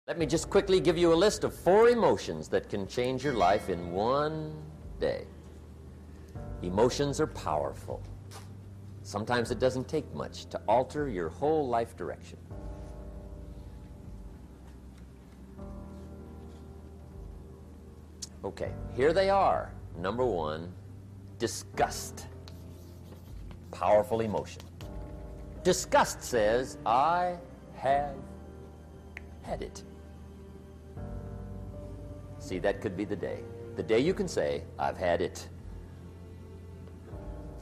Let me just quickly give you a list of 4 emotions that can change your life in one day. Emotions are powerful. Sometimes it doesn't take much to alter your whole life direction. Okay, here they are. Number 1, disgust. Powerful emotion. Disgust says, I have had it. See, that could be the day. The day you can say, I've had it.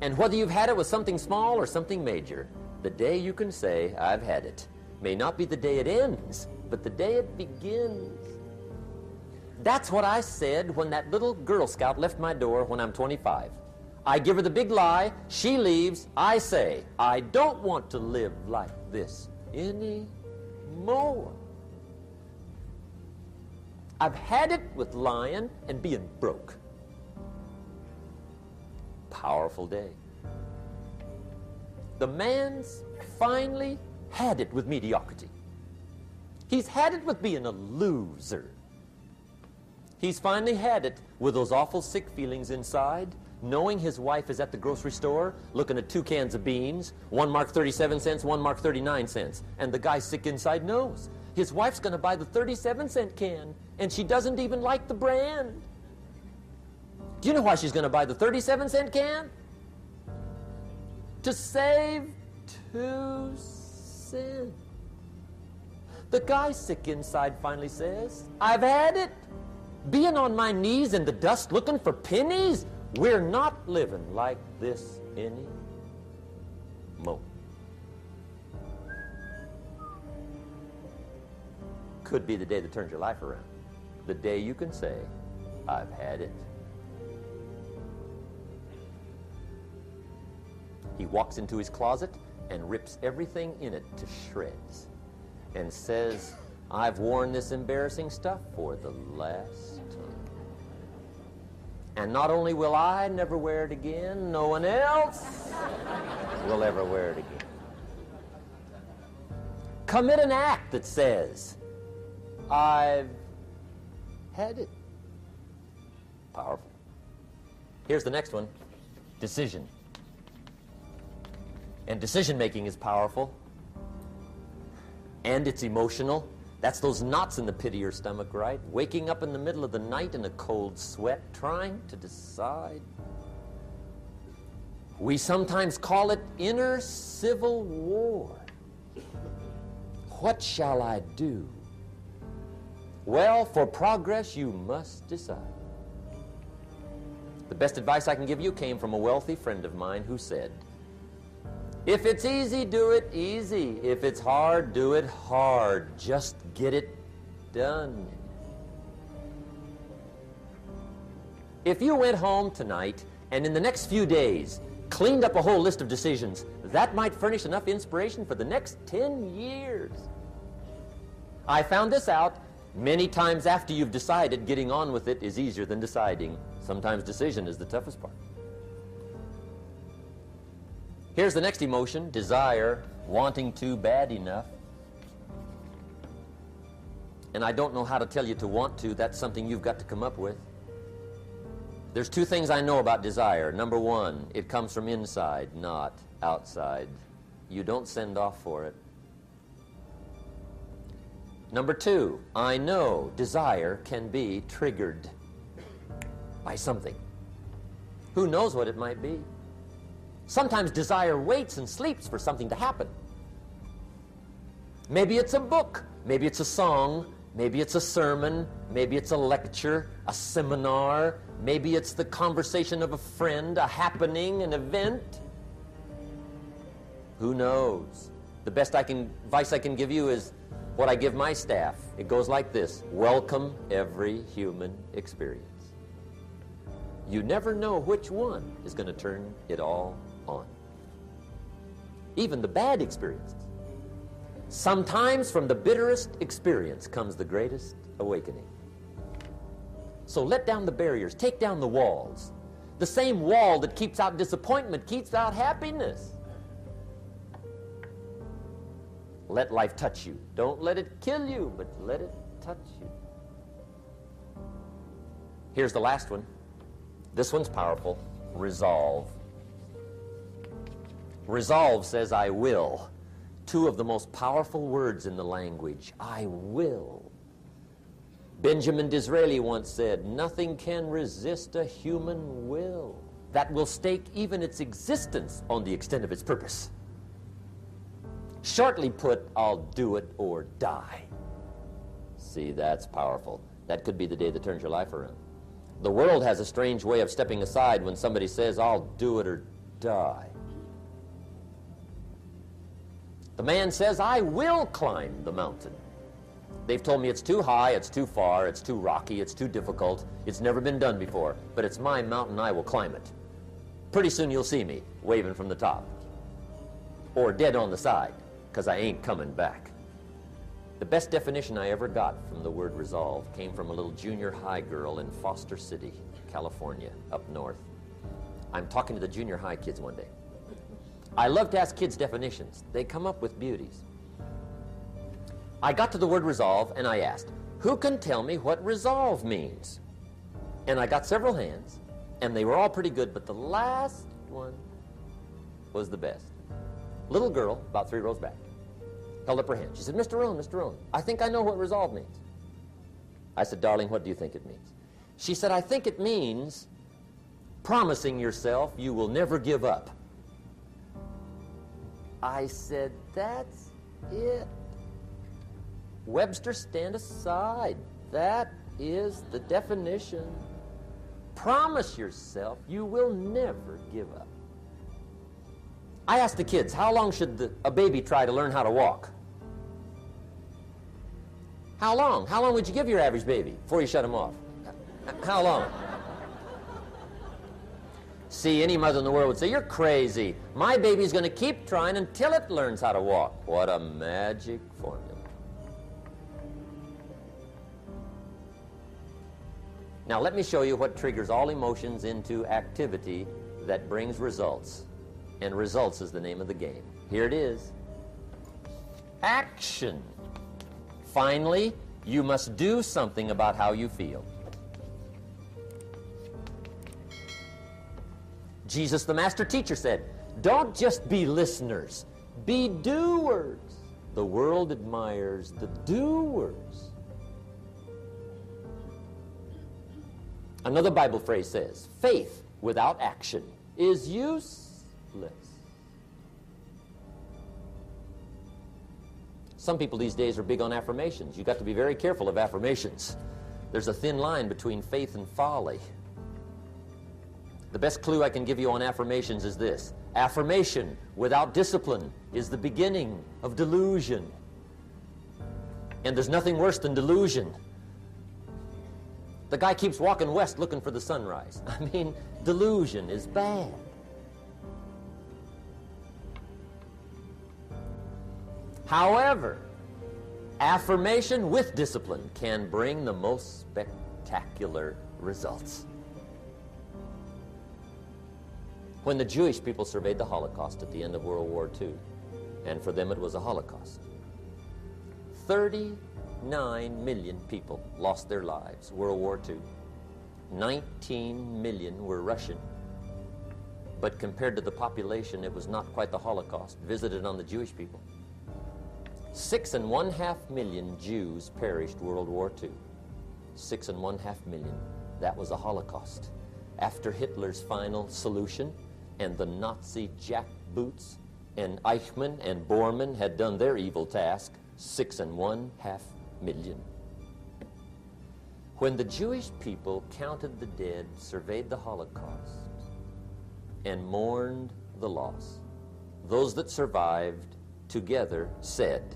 And whether you've had it with something small or something major, the day you can say, I've had it, may not be the day it ends, but the day it begins. That's what I said when that little Girl Scout left my door when I'm 25. I give her the big lie, she leaves, I say, I don't want to live like this anymore. I've had it with lying and being broke. Powerful day. The man's finally had it with mediocrity. He's had it with being a loser. He's finally had it with those awful sick feelings inside, knowing his wife is at the grocery store looking at 2 cans of beans, one marked 37 cents, one marked 39 cents. And the guy sick inside knows his wife's going to buy the 37-cent can, and she doesn't even like the brand. Do you know why she's going to buy the 37-cent can? To save 2 cents. The guy sick inside finally says, I've had it. Being on my knees in the dust looking for pennies, we're not living like this anymore. Could be the day that turns your life around. The day you can say, I've had it. He walks into his closet and rips everything in it to shreds and says, I've worn this embarrassing stuff for the last time. And not only will I never wear it again, no one else will ever wear it again. Commit an act that says, I've had it. Powerful. Here's the next one, decision. And decision-making is powerful, and it's emotional. That's those knots in the pit of your stomach, right? Waking up in the middle of the night in a cold sweat, trying to decide. We sometimes call it inner civil war. What shall I do? Well, for progress, you must decide. The best advice I can give you came from a wealthy friend of mine who said, if it's easy, do it easy. If it's hard, do it hard. Just get it done. If you went home tonight and in the next few days cleaned up a whole list of decisions, that might furnish enough inspiration for the next 10 years. I found this out many times after you've decided. Getting on with it is easier than deciding. Sometimes decision is the toughest part. Here's the next emotion, desire, wanting to bad enough. And I don't know how to tell you to want to. That's something you've got to come up with. There's 2 things I know about desire. Number 1, it comes from inside, not outside. You don't send off for it. Number 2, I know desire can be triggered by something. Who knows what it might be? Sometimes desire waits and sleeps for something to happen. Maybe it's a book, maybe it's a song, maybe it's a sermon, maybe it's a lecture, a seminar, maybe it's the conversation of a friend, a happening, an event. Who knows? The best advice I can give you is what I give my staff. It goes like this: welcome every human experience. You never know which one is going to turn it all on. Even the bad experiences. Sometimes from the bitterest experience comes the greatest awakening. So let down the barriers, take down the walls. The same wall that keeps out disappointment keeps out happiness. Let life touch you. Don't let it kill you, but let it touch you. Here's the last one. This one's powerful. Resolve. Resolve says, I will. Two of the most powerful words in the language. I will. Benjamin Disraeli once said, nothing can resist a human will that will stake even its existence on the extent of its purpose. Shortly put, I'll do it or die. See, that's powerful. That could be the day that turns your life around. The world has a strange way of stepping aside when somebody says, I'll do it or die. The man says, I will climb the mountain. They've told me it's too high, it's too far, it's too rocky, it's too difficult, it's never been done before, but it's my mountain, I will climb it. Pretty soon you'll see me waving from the top. Or dead on the side, because I ain't coming back. The best definition I ever got from the word resolve came from a little junior high girl in Foster City, California, up north. I'm talking to the junior high kids one day. I love to ask kids definitions. They come up with beauties. I got to the word resolve and I asked, who can tell me what resolve means? And I got several hands, and they were all pretty good, but the last one was the best. Little girl, about 3 rows back, held up her hand. She said, Mr. Rohn, I think I know what resolve means. I said, darling, what do you think it means? She said, I think it means promising yourself you will never give up. I said, that's it. Webster, stand aside. That is the definition. Promise yourself you will never give up. I asked the kids, how long should a baby try to learn how to walk? How long? How long would you give your average baby before you shut him off? How long? See, any mother in the world would say, you're crazy. My baby's going to keep trying until it learns how to walk. What a magic formula. Now let me show you what triggers all emotions into activity that brings results. And results is the name of the game. Here it is. Action. Finally, you must do something about how you feel. Jesus, the master teacher, said, don't just be listeners, be doers. The world admires the doers. Another Bible phrase says, faith without action is useless. Some people these days are big on affirmations. You've got to be very careful of affirmations. There's a thin line between faith and folly. The best clue I can give you on affirmations is this. Affirmation without discipline is the beginning of delusion. And there's nothing worse than delusion. The guy keeps walking west looking for the sunrise. I mean, delusion is bad. However, affirmation with discipline can bring the most spectacular results. When the Jewish people surveyed the Holocaust at the end of World War II, and for them it was a Holocaust, 39 million people lost their lives, World War II. 19 million were Russian. But compared to the population, it was not quite the Holocaust visited on the Jewish people. 6.5 million Jews perished World War II. 6.5 million. That was a Holocaust. After Hitler's final solution and the Nazi jackboots and Eichmann and Bormann had done their evil task, 6.5 million. When the Jewish people counted the dead, surveyed the Holocaust, and mourned the loss, those that survived together said,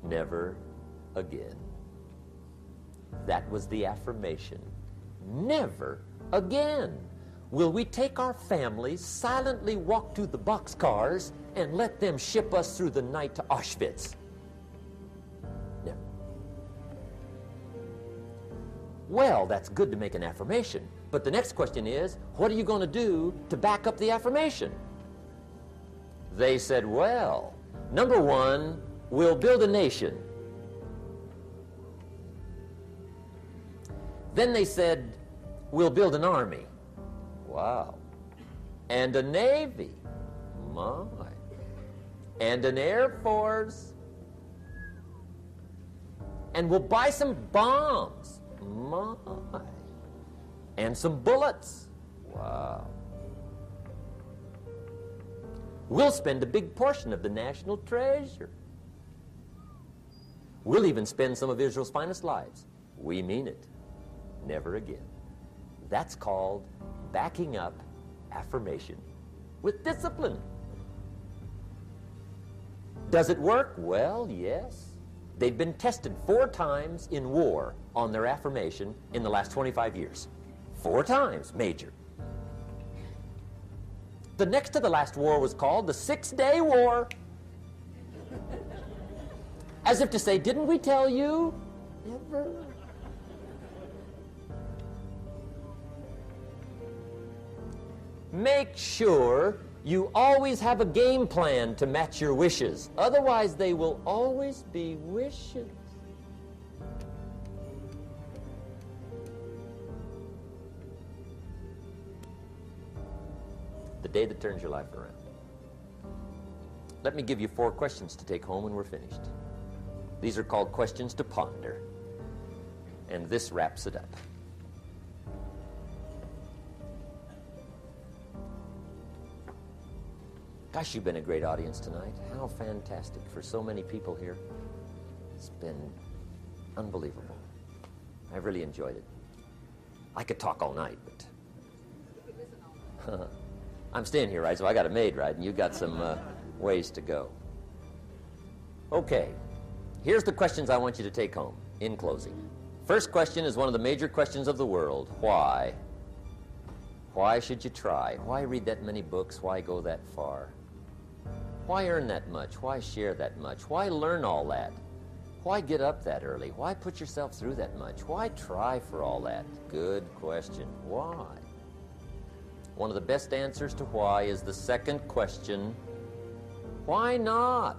never again. That was the affirmation. Never again will we take our families, silently walk to the boxcars, and let them ship us through the night to Auschwitz. Never. Well, that's good to make an affirmation, but the next question is, what are you going to do to back up the affirmation? They said, well, Number one, we'll build a nation. Then they said, we'll build an army. Wow. And a navy. My. And an air force. And we'll buy some bombs. My. And some bullets. Wow. We'll spend a big portion of the national treasure. We'll even spend some of Israel's finest lives. We mean it. Never again. That's called backing up affirmation with discipline. Does it work? Well, yes. They've been tested 4 times in war on their affirmation in the last 25 years. 4 times, major. The next to the last war was called the 6-Day War. As if to say, didn't we tell you? Never. Make sure you always have a game plan to match your wishes. Otherwise, they will always be wishes. The day that turns your life around. Let me give you 4 questions to take home when we're finished. These are called questions to ponder. And this wraps it up. Gosh, you've been a great audience tonight. How fantastic for so many people here. It's been unbelievable. I really enjoyed it. I could talk all night, but I'm staying here, right? So I got a maid, right? And you got some ways to go. Okay, here's the questions I want you to take home in closing. First question is one of the major questions of the world. Why? Why should you try? Why read that many books? Why go that far? Why earn that much? Why share that much? Why learn all that? Why get up that early? Why put yourself through that much? Why try for all that? Good question. Why? One of the best answers to why is the second question, why not?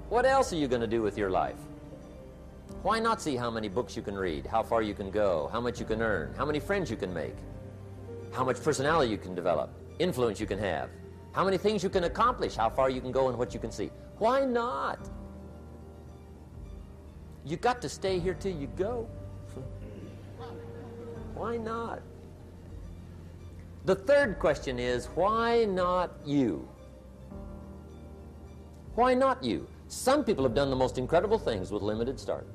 What else are you going to do with your life? Why not see how many books you can read, how far you can go, how much you can earn, how many friends you can make, how much personality you can develop, influence you can have, how many things you can accomplish, how far you can go and what you can see? Why not? You got to stay here till you go. Why not? The third question is, why not you? Why not you? Some people have done the most incredible things with limited start.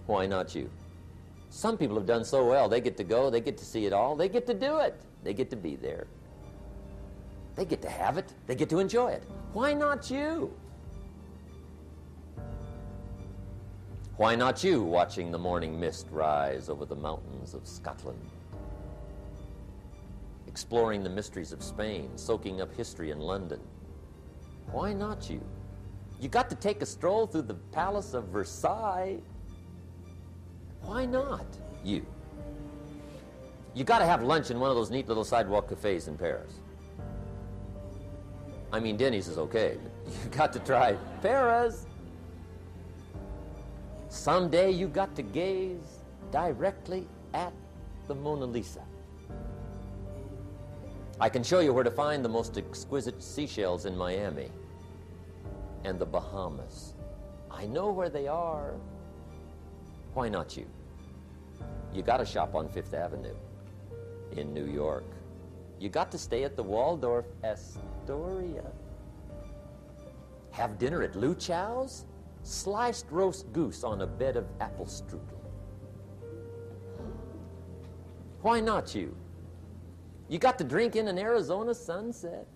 Why not you? Some people have done so well, they get to go, they get to see it all, they get to do it, they get to be there. They get to have it, they get to enjoy it. Why not you? Why not you watching the morning mist rise over the mountains of Scotland? Exploring the mysteries of Spain, soaking up history in London. Why not you? You got to take a stroll through the Palace of Versailles. Why not you? You got to have lunch in one of those neat little sidewalk cafes in Paris. I mean, Denny's is okay, but you got to try Paris. Someday you got to gaze directly at the Mona Lisa. I can show you where to find the most exquisite seashells in Miami and the Bahamas. I know where they are. Why not you? You got to shop on Fifth Avenue in New York. You got to stay at the Waldorf Astoria. Have dinner at Lou Chow's. Sliced roast goose on a bed of apple strudel. Why not you? You got to drink in an Arizona sunset.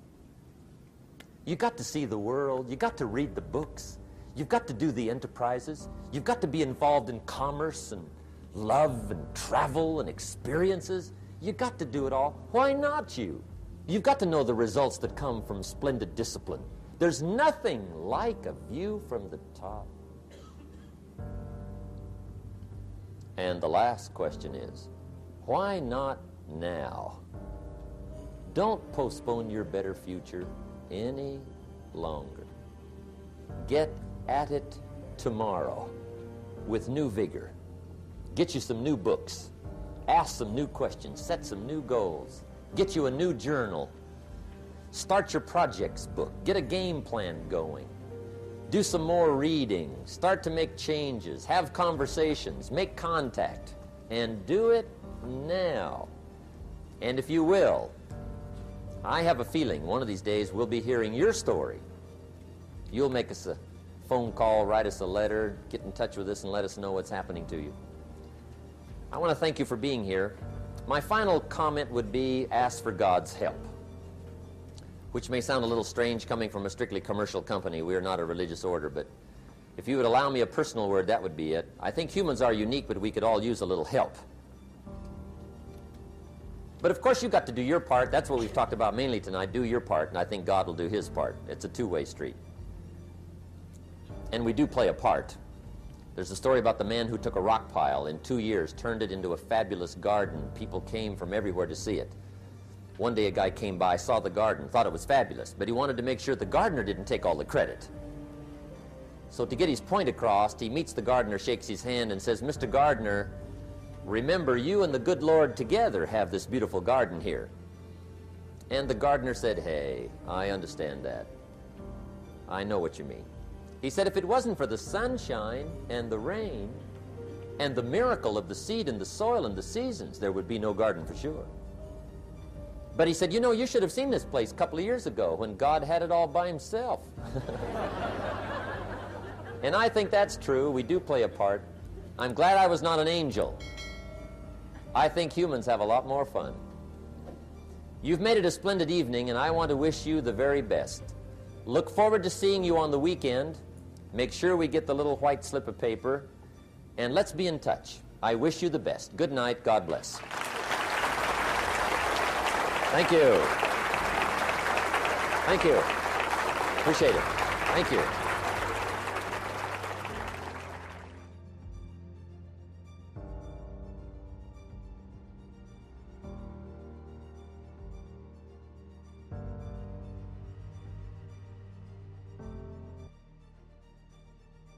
You got to see the world. You got to read the books. You've got to do the enterprises. You've got to be involved in commerce and love and travel and experiences. You got to do it all. Why not you? You've got to know the results that come from splendid discipline. There's nothing like a view from the top. And the last question is, why not now? Don't postpone your better future any longer. Get at it tomorrow with new vigor. Get you some new books. Ask some new questions. Set some new goals. Get you a new journal. Start your projects book. Get a game plan going. Do some more reading. Start to make changes. Have conversations. Make contact. And do it now. And if you will, I have a feeling one of these days we'll be hearing your story. You'll make us a phone call, write us a letter, get in touch with us and let us know what's happening to you. I want to thank you for being here. My final comment would be ask for God's help, which may sound a little strange coming from a strictly commercial company. We are not a religious order, but if you would allow me a personal word, that would be it. I think humans are unique, but we could all use a little help. But of course, you've got to do your part. That's what we've talked about mainly tonight. Do your part, and I think God will do his part. It's a two-way street. And we do play a part. There's a story about the man who took a rock pile in 2 years, turned it into a fabulous garden. People came from everywhere to see it. One day a guy came by, saw the garden, thought it was fabulous, but he wanted to make sure the gardener didn't take all the credit. So to get his point across, he meets the gardener, shakes his hand, and says, "Mr. Gardener, remember, you and the good Lord together have this beautiful garden here." And the gardener said, "Hey, I understand that. I know what you mean." He said, "If it wasn't for the sunshine and the rain and the miracle of the seed and the soil and the seasons, there would be no garden for sure." But he said, "You know, you should have seen this place a couple of years ago when God had it all by himself." And I think that's true. We do play a part. I'm glad I was not an angel. I think humans have a lot more fun. You've made it a splendid evening, and I want to wish you the very best. Look forward to seeing you on the weekend. Make sure we get the little white slip of paper, and let's be in touch. I wish you the best. Good night. God bless. Thank you. Thank you. Appreciate it. Thank you.